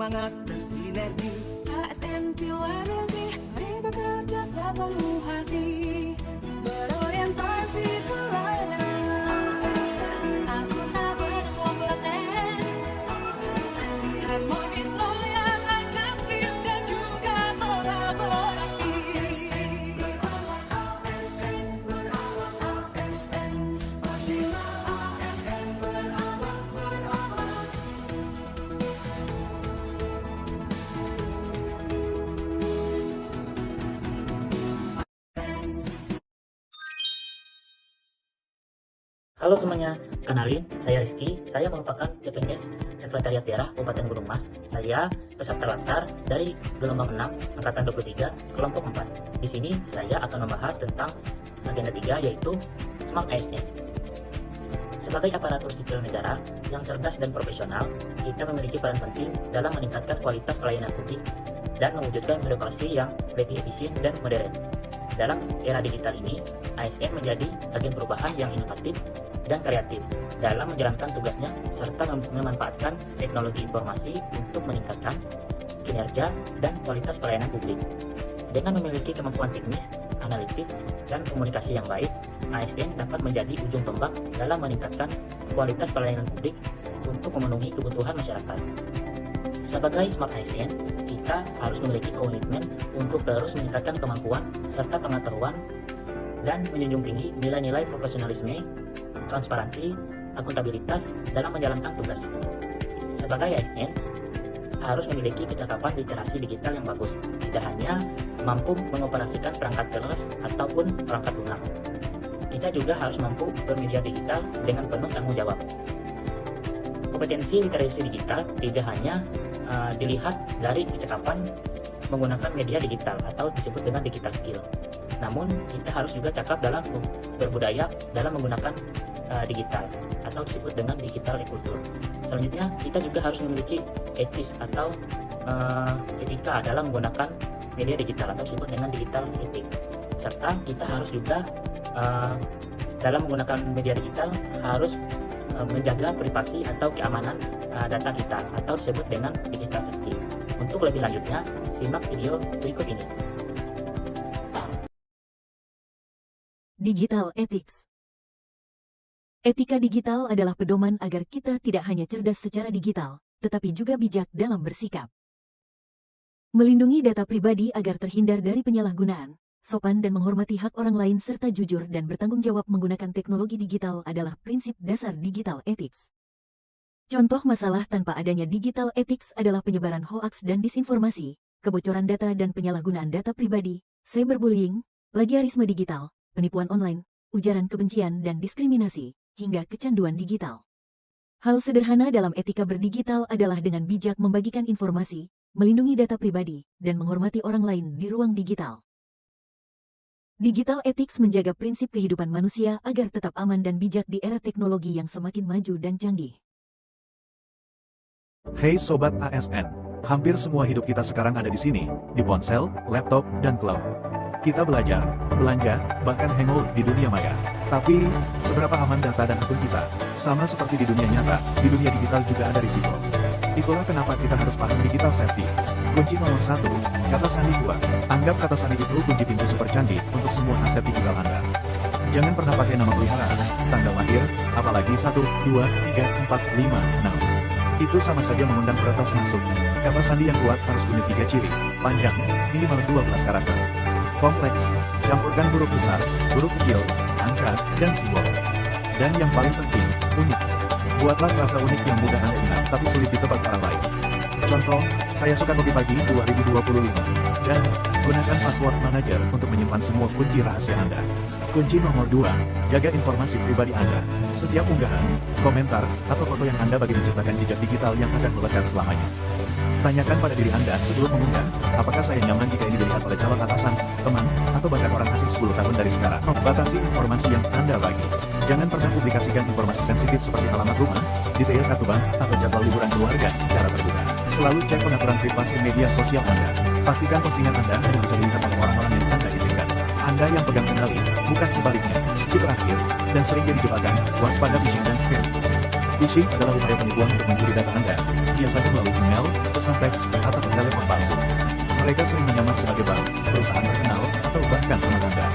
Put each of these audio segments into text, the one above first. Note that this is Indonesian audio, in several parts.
semangat bersinergi. ASN Pilarasi, mari bekerja sepenuh hati, berorientasi pelayanan, akuntabel kompeten, harmonis loyal, adaptif dan juga kolaboratif. Berawal ASN, maksimal ASN, berawal. Halo semuanya, kenalin, saya Rizky. Saya merupakan CPNS Sekretariat Daerah Kabupaten Gunung Mas. Saya peserta latsar dari gelombang 6, angkatan 23, kelompok 4. Di sini saya akan membahas tentang agenda 3, yaitu Smart ASN. Sebagai aparatur sipil negara yang cerdas dan profesional, kita memiliki peran penting dalam meningkatkan kualitas pelayanan publik dan mewujudkan birokrasi yang lebih efisien dan modern. Dalam era digital ini, ASN menjadi agen perubahan yang inovatif dan kreatif dalam menjalankan tugasnya serta memanfaatkan teknologi informasi untuk meningkatkan kinerja dan kualitas pelayanan publik. Dengan memiliki kemampuan teknis, analitis, dan komunikasi yang baik, ASN dapat menjadi ujung tombak dalam meningkatkan kualitas pelayanan publik untuk memenuhi kebutuhan masyarakat. Sebagai Smart ASN, kita harus memiliki komitmen untuk terus meningkatkan kemampuan serta pengetahuan dan menjunjung tinggi nilai-nilai profesionalisme, transparansi, akuntabilitas dalam menjalankan tugas. Sebagai ASN, harus memiliki kecakapan literasi digital yang bagus, tidak hanya mampu mengoperasikan perangkat keras ataupun perangkat lunak. Kita juga harus mampu bermedia digital dengan penuh tanggung jawab. Kompetensi literasi digital tidak hanya dilihat dari kecakapan menggunakan media digital atau disebut dengan digital skill. Namun kita harus juga cakap dalam berbudaya dalam menggunakan digital atau disebut dengan digital kultur. Selanjutnya kita juga harus memiliki etis atau etika dalam menggunakan media digital atau disebut dengan digital etik. Serta kita harus juga dalam menggunakan media digital harus menjaga privasi atau keamanan data kita atau disebut dengan digital safety. Untuk lebih lanjutnya, simak video berikut ini. Digital Ethics. Etika digital adalah pedoman agar kita tidak hanya cerdas secara digital, tetapi juga bijak dalam bersikap. Melindungi data pribadi agar terhindar dari penyalahgunaan, sopan dan menghormati hak orang lain serta jujur dan bertanggung jawab menggunakan teknologi digital adalah prinsip dasar digital ethics. Contoh masalah tanpa adanya digital ethics adalah penyebaran hoaks dan disinformasi, kebocoran data dan penyalahgunaan data pribadi, cyberbullying, plagiarisme digital, penipuan online, ujaran kebencian dan diskriminasi, hingga kecanduan digital. Hal sederhana dalam etika berdigital adalah dengan bijak membagikan informasi, melindungi data pribadi, dan menghormati orang lain di ruang digital. Digital ethics menjaga prinsip kehidupan manusia agar tetap aman dan bijak di era teknologi yang semakin maju dan canggih. Hey Sobat ASN, hampir semua hidup kita sekarang ada di sini, di ponsel, laptop, dan cloud. Kita belajar, belanja, bahkan hangout di dunia maya. Tapi, seberapa aman data dan akun kita? Sama seperti di dunia nyata, di dunia digital juga ada risiko. Itulah kenapa kita harus paham digital safety. Kunci nomor 1, kata sandi kuat. Anggap kata sandi itu kunci pintu super canggih untuk semua aset digital Anda. Jangan pernah pakai nama peliharaan, tanggal lahir, apalagi 1, 2, 3, 4, 5, 6. Itu sama saja mengundang peretas masuk. Kata sandi yang kuat harus punya 3 ciri, panjang, minimal 12 karakter. Kompleks, campurkan huruf besar, huruf kecil, angka, dan simbol. Dan yang paling penting, unik. Buatlah rasa unik yang mudah Anda ingat tapi sulit ditebak orang lain. Contoh, saya suka kopi pagi 2025. Dan, gunakan password manager untuk menyimpan semua kunci rahasia Anda. Kunci nomor 2, jaga informasi pribadi Anda. Setiap unggahan, komentar, atau foto yang Anda bagi menciptakan jejak digital yang akan melekat selamanya. Tanyakan pada diri Anda sebelum mengunggah, apakah saya nyaman jika ini dilihat oleh calon atasan, teman, atau bahkan orang asing 10 tahun dari sekarang. Batasi informasi yang Anda bagi. Jangan pernah publikasikan informasi sensitif seperti alamat rumah, detail kartu bank, atau jadwal liburan keluarga secara terbuka. Selalu cek pengaturan privasi media sosial Anda. Pastikan postingan Anda hanya bisa dilihat oleh orang-orang yang Anda izinkan. Anda yang pegang kendali, bukan sebaliknya. Skip terakhir, dan sering jadi jebakan, waspada phishing dan scam. Phishing adalah upaya penipuan untuk mencuri data Anda, biasanya melalui email, pesan teks, atau telepon palsu. Mereka sering menyamar sebagai bank, perusahaan terkenal, atau bahkan teman Anda.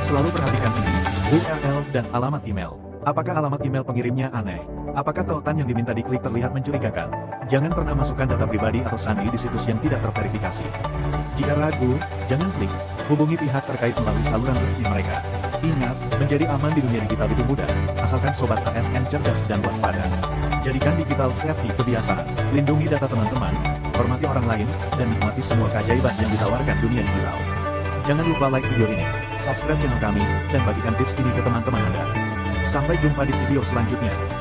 Selalu perhatikan ini, URL dan alamat email. Apakah alamat email pengirimnya aneh? Apakah tautan yang diminta diklik terlihat mencurigakan? Jangan pernah masukkan data pribadi atau sandi di situs yang tidak terverifikasi. Jika ragu, jangan klik. Hubungi pihak terkait melalui saluran resmi mereka. Ingat, menjadi aman di dunia digital itu mudah, asalkan Sobat ASN cerdas dan waspada. Jadikan digital safety kebiasaan, lindungi data teman-teman, hormati orang lain, dan nikmati semua keajaiban yang ditawarkan dunia digital. Jangan lupa like video ini, subscribe channel kami, dan bagikan tips ini ke teman-teman Anda. Sampai jumpa di video selanjutnya.